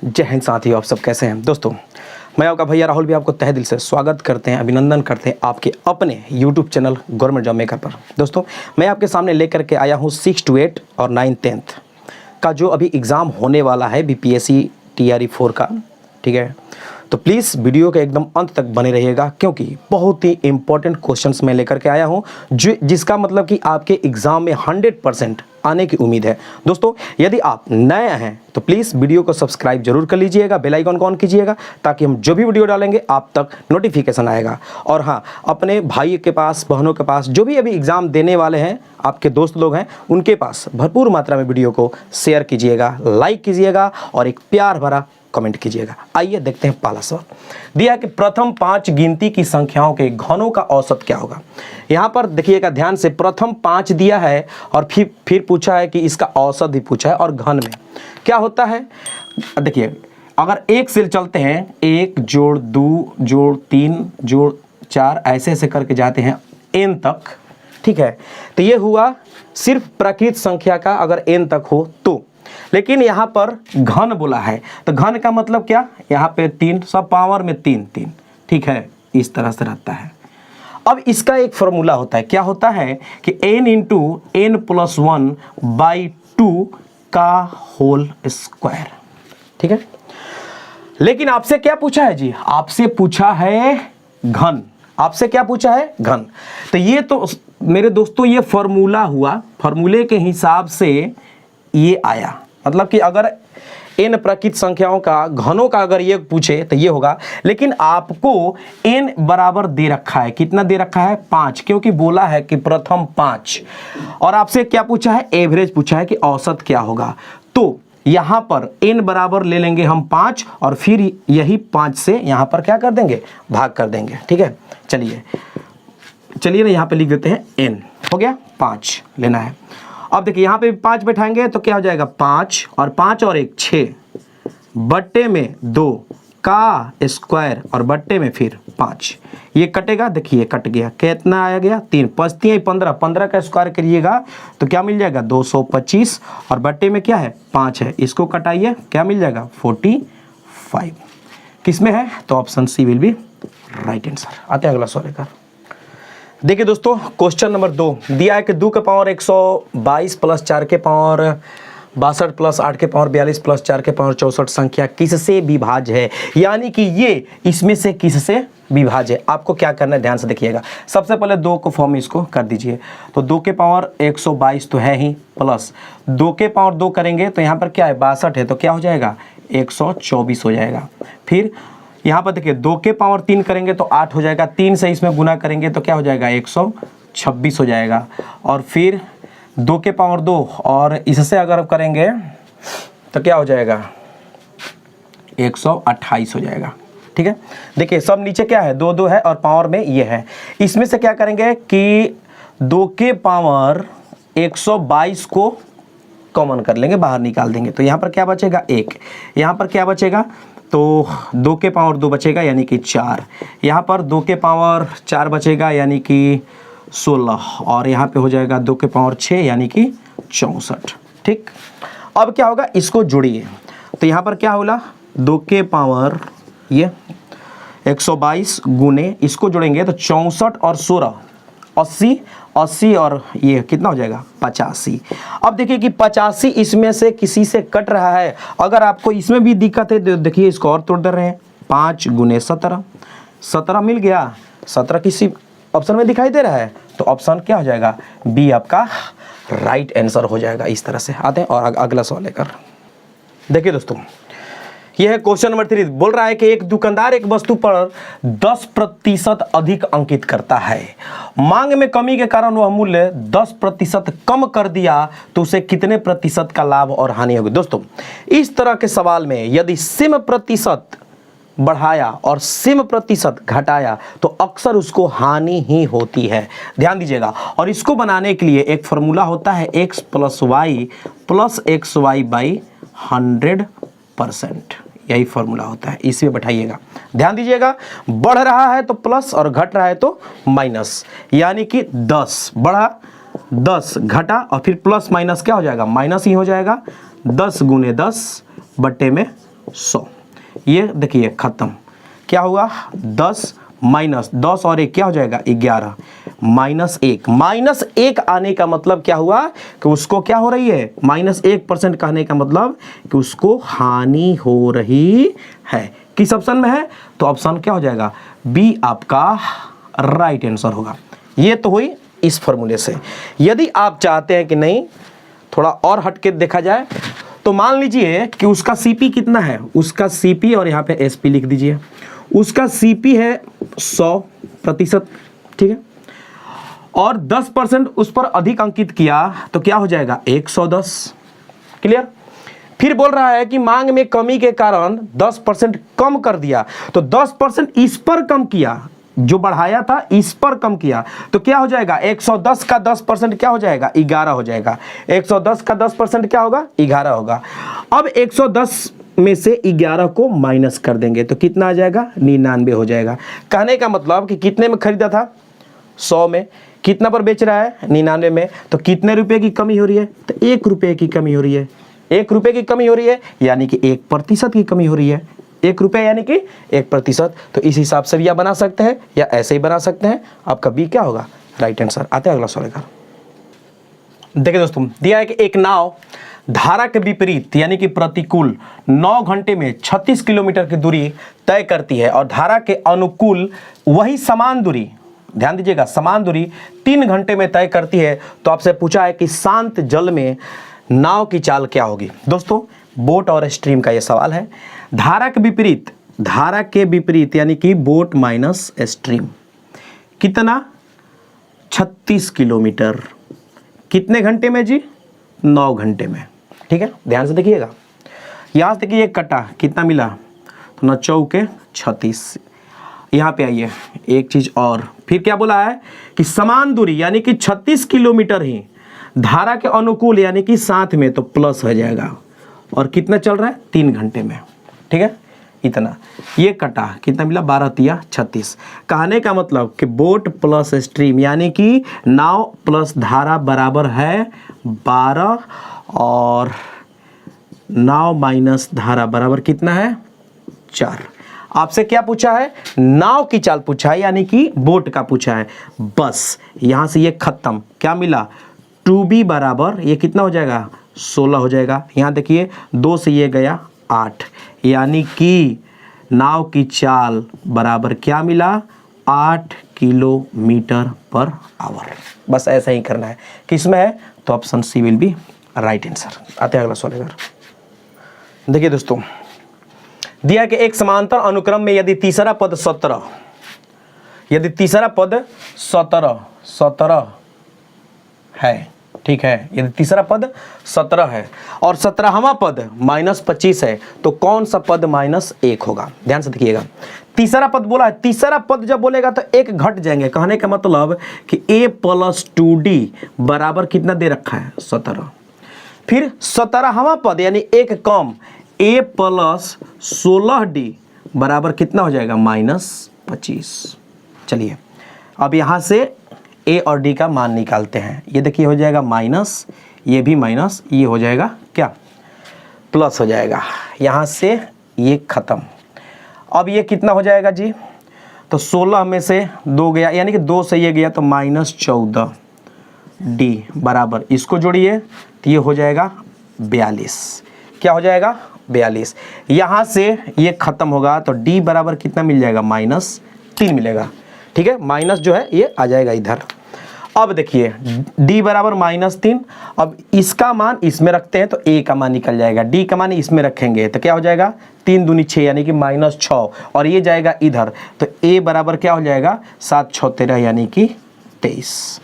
जय हिंद साथियों, आप सब कैसे हैं दोस्तों। मैं आपका भैया राहुल भी आपको तहे दिल से स्वागत करते हैं, अभिनंदन करते हैं आपके अपने YouTube channel government job maker पर। दोस्तों मैं आपके सामने लेकर के आया हूं 6 to 8 और 9 10th का जो अभी एग्ज़ाम होने वाला है BPSC TRE 4 का। ठीक है, तो प्लीज़ वीडियो के एकदम अंत तक बने रहिएगा, क्योंकि बहुत ही इंपॉर्टेंट क्वेश्चंस मैं लेकर के आया हूं जिसका मतलब कि आपके एग्ज़ाम में 100% आने की उम्मीद है। दोस्तों यदि आप नए हैं तो प्लीज़ वीडियो को सब्सक्राइब जरूर कर लीजिएगा, बेल आइकन को ऑन कीजिएगा, ताकि हम जो भी वीडियो डालेंगे आप तक नोटिफिकेशन आएगा। और हाँ, अपने भाई के पास, बहनों के पास, जो भी अभी एग्ज़ाम देने वाले हैं, आपके दोस्त लोग हैं, उनके पास भरपूर मात्रा में वीडियो को शेयर कीजिएगा, लाइक कीजिएगा और एक प्यार भरा कमेंट कीजिएगा। आइए देखते हैं पहला सवाल दिया है कि प्रथम 5 गिनती की संख्याओं के घनों का औसत क्या होगा। यहाँ पर देखिएगा ध्यान से, प्रथम 5 दिया है और फिर पूछा है कि इसका औसत भी पूछा है और घन में क्या होता है। देखिए अगर एक से चलते हैं, 1 जोड़ 2 जोड़ 3 जोड़ 4 ऐसे ऐसे करके जाते हैं n तक। ठीक है, तो ये हुआ सिर्फ प्राकृत संख्या का अगर n तक हो तो। लेकिन यहाँ पर घन बोला है, तो घन का मतलब क्या, यहाँ पे 3 सब पावर में 3 3। ठीक है, इस तरह से रहता है। अब इसका एक फॉर्मूला होता है, क्या होता है कि n इंटू n+1/2 का होल स्क्वायर। ठीक है, लेकिन आपसे क्या पूछा है जी, आपसे पूछा है घन। आपसे क्या पूछा है, घन। तो ये तो मेरे दोस्तों ये फॉर्मूला हुआ, फॉर्मूले के हिसाब से ये आया। मतलब कि अगर n प्राकृत संख्याओं का घनों का अगर ये पूछे तो ये होगा। लेकिन आपको n बराबर दे रखा है, कितना दे रखा है, 5, क्योंकि बोला है कि प्रथम 5। और आपसे क्या पूछा है, एवरेज पूछा है कि औसत क्या होगा। तो यहाँ पर n बराबर ले लेंगे हम 5 और फिर यही 5 से यहाँ पर क्या कर देंगे, भाग कर देंगे। ठीक है, चलिए ना यहाँ पे लिख देते हैं n, हो गया 5 लेना है। अब देखिए यहाँ पे 5 बैठाएंगे तो क्या हो जाएगा, 5 और 5 और 1 6 बट्टे में 2 का स्क्वायर और बट्टे में फिर 5। ये कटेगा, देखिए कट गया, कितना आया गया 3, 5 3 15, 15 का स्क्वायर करिएगा तो क्या मिल जाएगा 225 और बट्टे में क्या है 5 है, इसको कटाइए क्या मिल जाएगा 45। किस में है, तो option C will be right answer. आते हैं अगला सवाल लेकर। देखिए दोस्तों क्वेश्चन नंबर 2 दिया है कि 2 के पावर 122 प्लस 4 के पावर 62 प्लस 8 के पावर 42 प्लस 4 के पावर 64 संख्या किससे विभाज्य है। यानी कि ये इसमें से किससे विभाज्य है। आपको क्या करना है, ध्यान से देखिएगा। सबसे पहले 2 को फॉर्म इसको कर दीजिए, तो 2 के पावर 122 तो है ही, प्लस 2 के पावर 2 करेंगे तो यहाँ पर क्या है 62 है, तो क्या हो जाएगा 124 हो जाएगा। फिर यहाँ पर देखिए 2 के पावर 3 करेंगे तो 8 हो जाएगा, 3 से इसमें गुना करेंगे तो क्या हो जाएगा 126 हो जाएगा। और फिर 2 के पावर 2 और इससे अगर करेंगे तो क्या हो जाएगा 128 हो जाएगा। ठीक है, देखिए सब नीचे क्या है 2 2 है और पावर में ये है। इसमें से क्या करेंगे कि 2 के पावर 122 को कॉमन कर लेंगे, बाहर निकाल देंगे, तो यहाँ पर क्या बचेगा 1, यहाँ पर क्या बचेगा, तो 2 के पावर 2 बचेगा यानी कि 4, यहाँ पर 2 के पावर 4 बचेगा यानी कि 16 और यहाँ पे हो जाएगा 2 के पावर 6 यानी कि 64। ठीक, अब क्या होगा, इसको जोड़िए तो यहाँ पर क्या होगा 2 के पावर ये 122 गुने इसको जोड़ेंगे तो 64 और 16 80 और ये कितना हो जाएगा 85। अब देखिए कि 85 इसमें से किसी से कट रहा है। अगर आपको इसमें भी दिक्कत है तो देखिए इसको और तोड़ दे रहे हैं, 5 गुने 17, 17 मिल गया, 17 किसी ऑप्शन में दिखाई दे रहा है, तो ऑप्शन क्या हो जाएगा बी आपका राइट आंसर हो जाएगा। इस तरह से आते हैं और अगला सवाल लेकर। देखिए दोस्तों यह है क्वेश्चन नंबर 3, बोल रहा है कि एक दुकानदार एक वस्तु पर 10% अधिक अंकित करता है। मांग में कमी के कारण वह मूल्य 10% कम कर दिया तो उसे कितने प्रतिशत का लाभ और हानि होगी। दोस्तों इस तरह के सवाल में यदि सिम प्रतिशत बढ़ाया और सिम प्रतिशत घटाया तो अक्सर उसको हानि ही होती है, ध्यान दीजिएगा। और इसको बनाने के लिए एक फॉर्मूला होता है x + y + xy/100%, यही फॉर्मूला होता है, इसमें बैठाइएगा, ध्यान दीजिएगा। बढ़ रहा है तो प्लस और घट रहा है तो माइनस, यानी कि 10 बढ़ा 10 घटा और फिर प्लस माइनस क्या हो जाएगा, माइनस ही हो जाएगा। 10 गुने 10 बट्टे में 100। ये देखिए खत्म। क्या हुआ 10 माइनस 10 और 1 क्या हो जाएगा 11 -1 आने का मतलब क्या हुआ कि उसको क्या हो रही है -1% कहने का मतलब कि उसको हानि हो रही है। किस ऑप्शन में है तो ऑप्शन क्या हो जाएगा बी आपका राइट आंसर होगा। ये तो हुई इस फॉर्मूले से। यदि आप चाहते हैं कि नहीं थोड़ा और हटके देखा जाए तो मान लीजिए कि उसका सीपी कितना है, उसका सीपी और यहाँ पे एसपी लिख दीजिए। उसका सीपी है 100%, ठीक है, और 10% उस पर अधिक अंकित किया तो क्या हो जाएगा 110। क्लियर। फिर बोल रहा है कि मांग में कमी के कारण 10% कम कर दिया, तो 10% इस पर कम किया, जो बढ़ाया था इस पर कम किया तो क्या हो जाएगा 110 का 10% क्या हो जाएगा 11 हो जाएगा। 110 का 10% क्या होगा 11 होगा। अब 110 में से 11 को माइनस कर देंगे तो कितना आ जाएगा 99 हो जाएगा। कहने का मतलब कि कितने में खरीदा था 100 में, कितना पर बेच रहा है 99 में, तो कितने रुपए की कमी हो रही है तो 1 रुपए की कमी हो रही है। 1 रुपए की कमी हो रही है यानी कि 1% की कमी हो रही है। 1 रुपया यानी कि 1%। तो इस हिसाब से भी आप बना सकते हैं या ऐसे ही बना सकते हैं। आपका बी क्या होगा राइट आंसर। आते हैं अगला सवाल का। देखिए दोस्तों दिया है कि एक नाव धारा के विपरीत यानी कि प्रतिकूल 9 घंटे में 36 किलोमीटर की दूरी तय करती है और धारा के अनुकूल वही समान दूरी, ध्यान दीजिएगा समान दूरी 3 घंटे में तय करती है। तो आपसे पूछा है कि शांत जल में नाव की चाल क्या होगी। दोस्तों बोट और स्ट्रीम का यह सवाल है। धारा के विपरीत यानी कि बोट माइनस स्ट्रीम कितना 36 किलोमीटर, कितने घंटे में जी 9 घंटे में। ठीक है ध्यान से देखिएगा। यहां से देखिए कटा कितना मिला तो 9 चौके 36। यहाँ पे आइए एक चीज और, फिर क्या बोला है कि समान दूरी यानी कि 36 किलोमीटर ही धारा के अनुकूल यानी कि साथ में तो प्लस हो जाएगा और कितना चल रहा है 3 घंटे में। ठीक है इतना, ये कटा कितना मिला 12 तिया 36। कहने का मतलब कि बोट प्लस स्ट्रीम यानी कि नाव प्लस धारा बराबर है 12 और नाव माइनस धारा बराबर कितना है 4। आपसे क्या पूछा है नाव की चाल पूछा है यानी कि बोट का पूछा है। बस यहां से ये खत्म। क्या मिला 2b बराबर ये कितना हो जाएगा 16 हो जाएगा। यहां देखिए 2 से ये गया 8 यानी कि नाव की चाल बराबर क्या मिला 8 किलोमीटर पर आवर। बस ऐसा ही करना है। किसमें है तो option C will be right answer. आते हैं अगला सवाल। देखिए दोस्तों दिया कि एक समांतर अनुक्रम में यदि तीसरा पद 17 है, ठीक है, यदि तीसरा पद 17 है और 17वां पद -25 है तो कौन सा पद -1 होगा। ध्यान से देखिएगा तीसरा पद बोला है, तीसरा पद जब बोलेगा तो एक घट जाएंगे। कहने का मतलब कि a + 2d बराबर कितना दे रखा है 17। फिर 17वां पद यानी एक कम a + 16d बराबर कितना हो जाएगा -25। चलिए अब यहां से a और d का मान निकालते हैं। ये देखिए हो जाएगा माइनस, ये भी माइनस, ये हो जाएगा क्या प्लस हो जाएगा। यहां से ये खत्म। अब ये कितना हो जाएगा जी तो 16 में से 2 गया यानी कि 2 से ये गया तो -14d बराबर इसको जोड़िए तो ये हो जाएगा 42। क्या हो जाएगा 42। यहां से ये खत्म होगा तो d बराबर कितना मिल जाएगा -3 मिलेगा। ठीक है माइनस जो है ये आ जाएगा इधर। अब देखिए d बराबर -3। अब इसका मान इसमें रखते हैं तो a का मान निकल जाएगा, d का मान इसमें रखेंगे तो क्या हो जाएगा 3 दूनी 6 यानी कि -6 और ये जाएगा इधर तो a बराबर क्या हो जाएगा 7 6 13 यानी कि 23।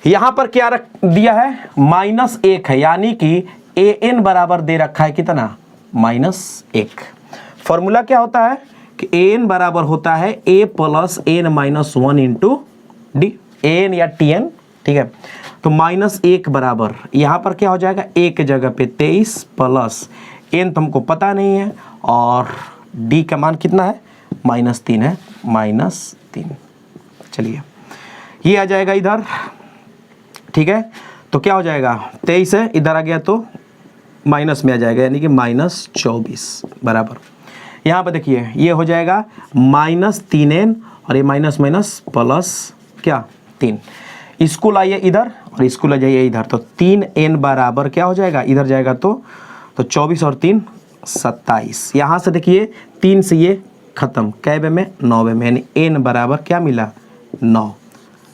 यहां पर क्या रख दिया है -1 है यानी कि an बराबर दे रखा है कितना -1। फॉर्मूला क्या होता है कि an बराबर होता है a + n - 1 × d, an या tn। ठीक है तो -1 बराबर यहां पर क्या हो जाएगा एक जगह पे 23 प्लस n तो हमको पता नहीं है और d का मान कितना है -3 है -3। चलिए ये आ जाएगा इधर। ठीक है तो क्या हो जाएगा 23 है इधर आ गया तो माइनस में आ जाएगा, यानी कि -24 बराबर। यहाँ पर देखिए ये हो जाएगा -3n और ये माइनस माइनस प्लस क्या 3। इसको लाइए इधर और इसको ले जाइए इधर, तो 3n बराबर क्या हो जाएगा, इधर जाएगा तो 24 और 3 27। यहाँ से देखिए 3 से ये खत्म, कैबे में 9 में, यानी n बराबर क्या मिला 9।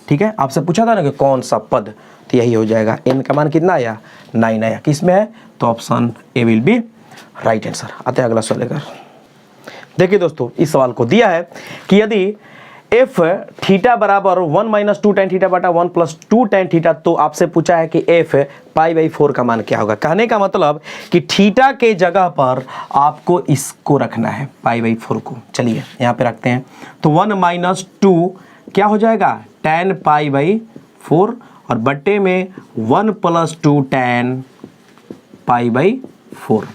ठीक है, आपसे पूछा था ना कि कौन सा पद, तो यही हो जाएगा। n का मान कितना आया 9 आया, किस में है, तो option A will be right answer. आते हैं अगला सवाल लेकर। देखिए दोस्तों इस सवाल को दिया है कि यदि f थीटा बराबर 1 - 2 tan थीटा बटा 1 + 2 tan थीटा, तो आपसे पूछा है कि f π/4 का मान क्या होगा। कहने का मतलब कि थीटा के जगह पर आपको इसको रखना है π/4 को। चलिए यहाँ पे रखते हैं, तो 1 - 2 क्या हो जाएगा tan π/4 और बट्टे में 1 + 2 tan π/4।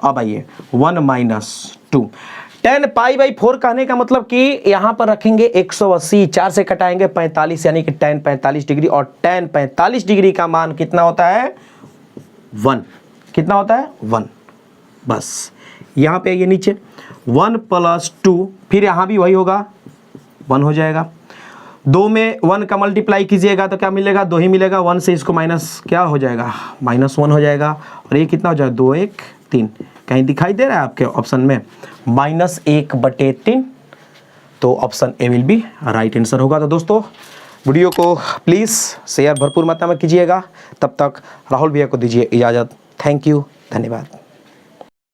अब आइए 1 - 2 tan π/4 कहने का मतलब कि यहां पर रखेंगे 180, 4 से कटाएंगे 45, यानी कि tan 45 डिग्री, और tan 45 डिग्री का मान कितना होता है 1। कितना होता है 1। बस यहां पे ये नीचे 1 + 2, फिर यहां भी वही होगा 1 हो जाएगा। 2 में 1 का मल्टीप्लाई कीजिएगा तो क्या मिलेगा 2 ही मिलेगा, 1 से इसको माइनस क्या हो जाएगा -1 हो जाएगा, और ये कितना हो जाएगा 2 1 3। कहीं दिखाई दे रहा है आपके ऑप्शन में -1/3, तो option A will be right answer होगा। तो दोस्तों वीडियो को प्लीज़ शेयर भरपूर मात्रा में कीजिएगा। तब तक राहुल भैया को दीजिए इजाज़त। थैंक यू, धन्यवाद।